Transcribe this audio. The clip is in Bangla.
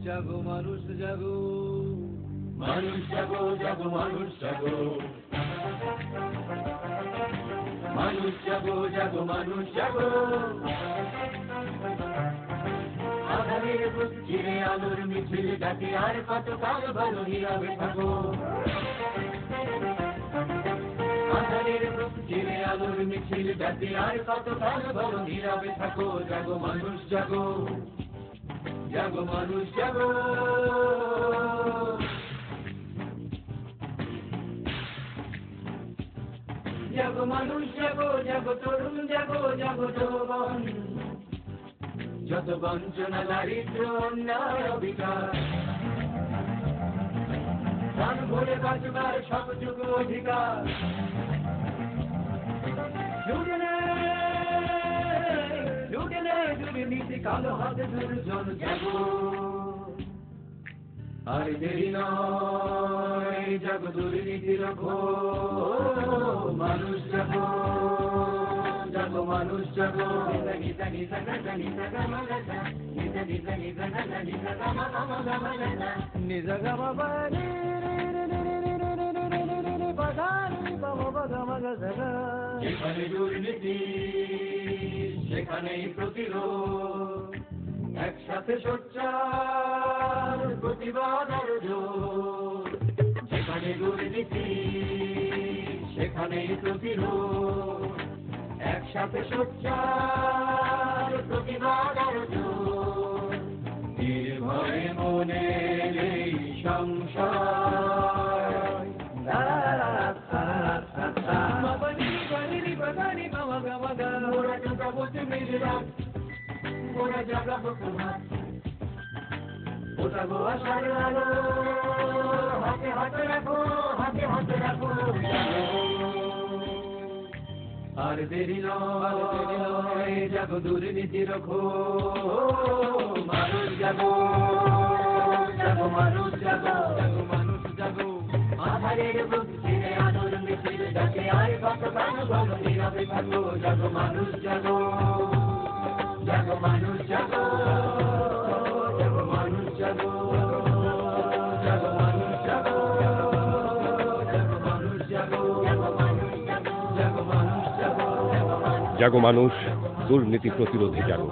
জাগো মানুষ জাগো, মানুষ জাগো, জাগো মানুষ জাগো, মানুষ জাগো, জাগো মানুষ জাগো। আধারের বুক চিরে আলোর মিছিল ডাকে, আর কত কাল ভালো নীরবে থাকো। আধারের বুক চিরে আলোর মিছিল ডাকে, আর কত কাল ভালো নীরবে থাকো। জাগো মানুষ জাগো, জাগো মানুষ জাগো। জাগো মানুষ জাগো, জাগো তরুণ জাগো, জাগো যৌবন। যত বঞ্চনা দারিদ্র অন্যায় অবিচার, প্রাণ ভরে বাঁচবার সবটুকু অধিকার। লুটে নেয় দুর্নীতি, কালো হাতে দুর্জন। জাগো আর দেরি নয়, জাগো দুর্নীতির ঘোর। মানুষ জাগো, জাগো মানুষ জাগো। যেখানে দুর্নীতি সেখানেই প্রতিরোধ, একসাথে সোচ্চার প্রতিবাদ আর জোর। যেখানে দুর্নীতি সেখানেই প্রতিরোধ, একসাথে সোচ্চার প্রতিবাদ আর জোর। নির্ভয়ে মনে এই সংশয়, ওরা জাগাবো মেজরাত, ওরা জাগাবো প্রভাত। ওটা গোয়া সার আলো, হাতে হাতে রাখো, হাতে হাতে রাখো। আর দেরি নয়, জাগো দুর্নীতির ঘোর। মানুষ জাগো, জাগো মানুষ জাগো, জাগো মানুষ জাগো। আধারের বুক চিরে আলোর মিছিল ডাকে, আর কত কাল ভালো নীরবে থাকো। জাগো মানুষ জাগো, জাগো মানুষ জাগো, জাগো মানুষ জাগো, জাগো মানুষ জাগো, জাগো মানুষ জাগো, জাগো মানুষ জাগো, জাগো মানুষ জাগো, জাগো মানুষ, দুর্নীতি প্রতিরোধে জাগো।